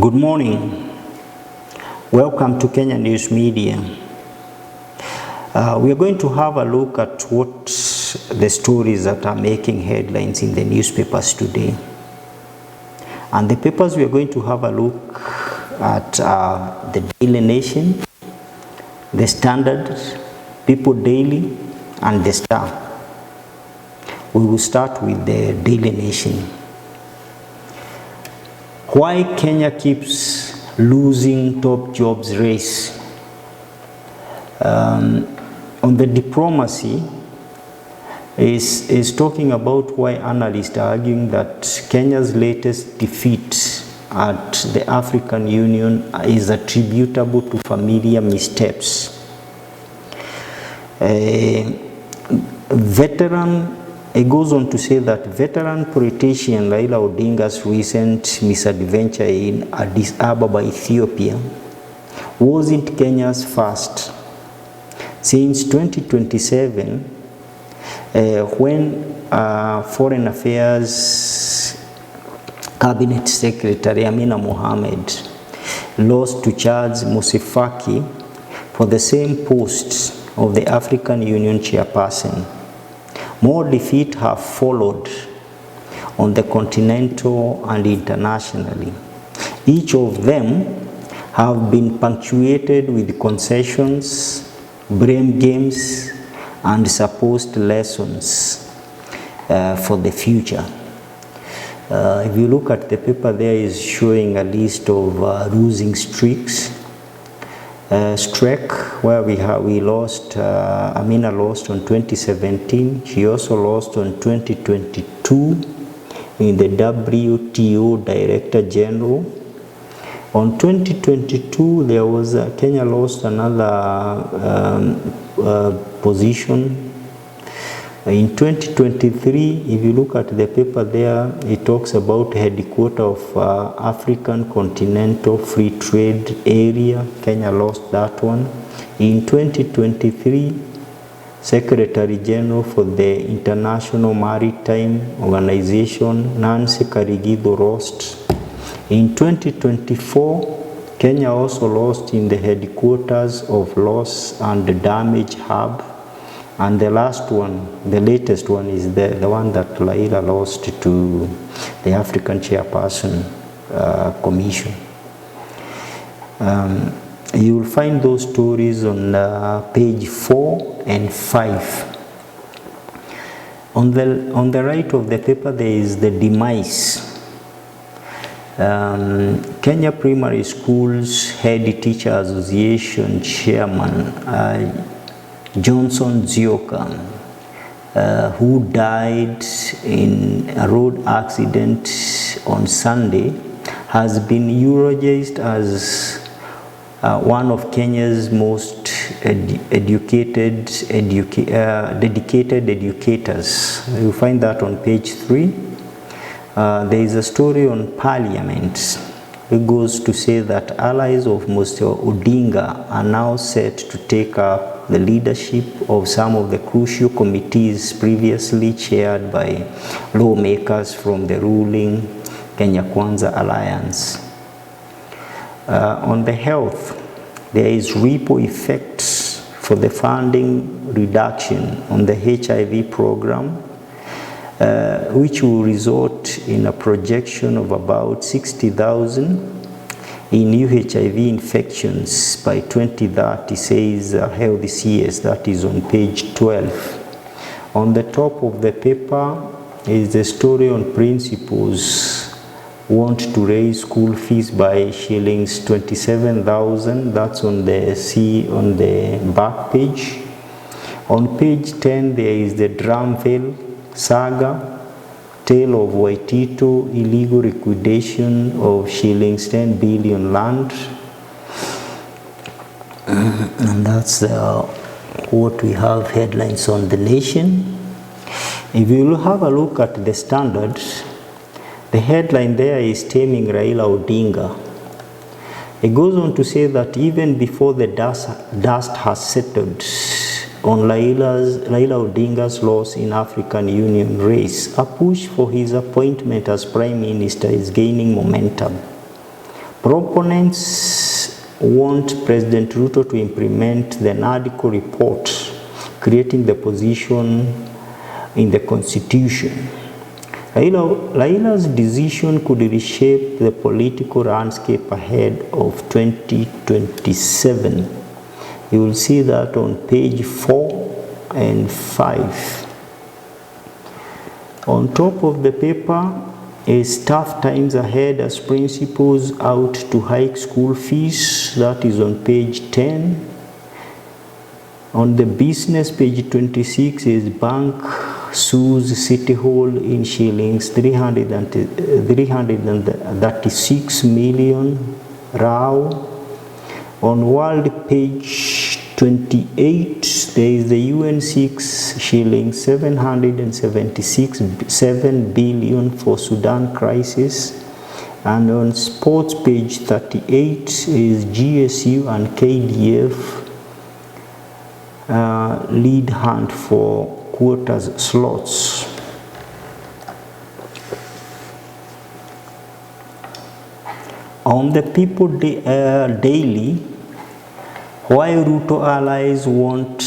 Good morning. Welcome to Kenyan News Media. We are going to have a look at what the stories that are making headlines in the newspapers today. And the papers we are going to have a look at are the Daily Nation, the Standard, People Daily, and the Star. We will start with the Daily Nation. Why Kenya keeps losing top jobs race. On the diplomacy is talking about why analysts are arguing that Kenya's latest defeat at the African Union is attributable to familiar missteps. It goes on to say that veteran politician Raila Odinga's recent misadventure in Addis Ababa, Ethiopia, wasn't Kenya's first. Since 2027, when Foreign Affairs Cabinet Secretary Amina Mohamed lost to Chad's Moussa for the same post of the African Union chairperson, more defeats have followed on the continental and internationally. Each of them have been punctuated with concessions, blame games, and supposed lessons for the future. If you look at the paper, there is showing a list of losing streaks. Streak, where we lost, Amina lost on 2017. She also lost on 2022 in the WTO Director General. On 2022, there was Kenya lost another position. In 2023, if you look at the paper there, it talks about headquarters of African Continental Free Trade Area. Kenya lost that one. In 2023, Secretary General for the International Maritime Organization, Nancy Karigido, lost. In 2024, Kenya also lost in the headquarters of Loss and Damage Hub. And the last one, the latest one, is the one that Raila lost to the African Chairperson Commission. You will find those stories on page 4 and 5. On the right of the paper, there is the demise. Kenya Primary Schools Head Teacher Association Chairman Johnson Zioka, who died in a road accident on Sunday, has been eulogized as one of Kenya's most dedicated educators. You find that on page 3. There is a story on Parliament. It goes to say that allies of Mr. Odinga are now set to take up the leadership of some of the crucial committees previously chaired by lawmakers from the ruling Kenya Kwanza Alliance. On the health, there is ripple effects for the funding reduction on the HIV program, which will result in a projection of about 60,000 in new HIV infections by 2030, says Health CS. That is on page 12. On the top of the paper is the story on principals want to raise school fees by shillings 27,000. That's on the back page. On page 10, there is the Dramville saga, tale of Waitito illegal liquidation of shillings 10 billion land. And that's what we have headlines on the Nation. If you will have a look at the Standard, the headline there is taming Raila Odinga. It goes on to say that even before the dust has settled on Raila Odinga's loss in African Union race, a push for his appointment as Prime Minister is gaining momentum. Proponents want President Ruto to implement the NADCO report, creating the position in the constitution. Raila's decision could reshape the political landscape ahead of 2027. You will see that on page 4 and 5. On top of the paper is tough times ahead as principals out to hike school fees. That is on page 10. On the business, page 26 is bank sues City Hall in shillings 336 million row. On world, page 28, there is the UN 6 shillings 777 billion for Sudan crisis. And on sports, page 38 is GSU and KDF lead hunt for quotas slots. On the People Daily, why Ruto allies want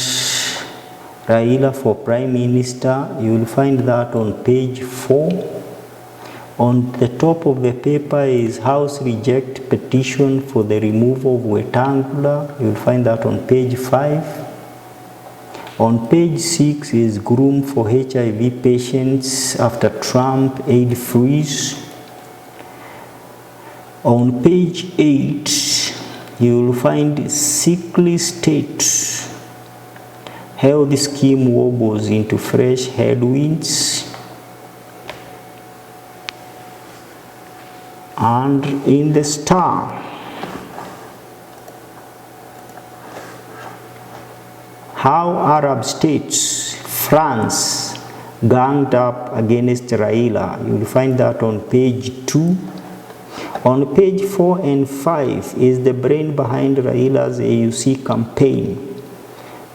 Raila for Prime Minister, you will find that on page 4. On the top of the paper is House reject petition for the removal of Wetangula. You will find that on page 5. On page 6 is groom for HIV patients after Trump aid freeze. On page 8, you will find sickly state health scheme wobbles into fresh headwinds. And in the Star, how Arab states, France, ganged up against Raila. You will find that on page 2. On page 4 and 5 is the brain behind Raila's AUC campaign.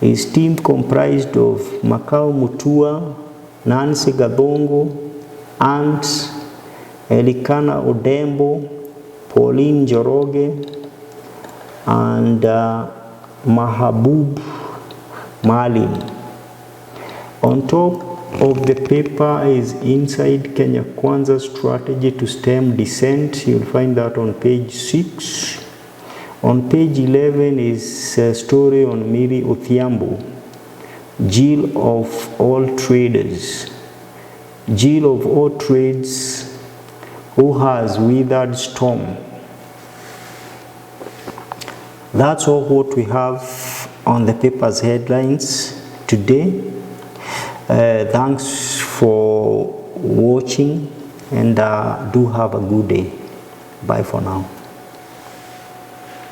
His team comprised of Makau Mutua, Nancy Gadongo, and Elikana Odembo, Pauline Njoroge, and Mahabub Malim. On top of the paper is Inside Kenya Kwanza Strategy to Stem Dissent. You'll find that on page 6. On page 11 is a story on Miri Othiambo, Jill of all traders. Jill of all trades who has withered storm. That's all what we have on the paper's headlines today. Thanks for watching, and do have a good day. Bye for now.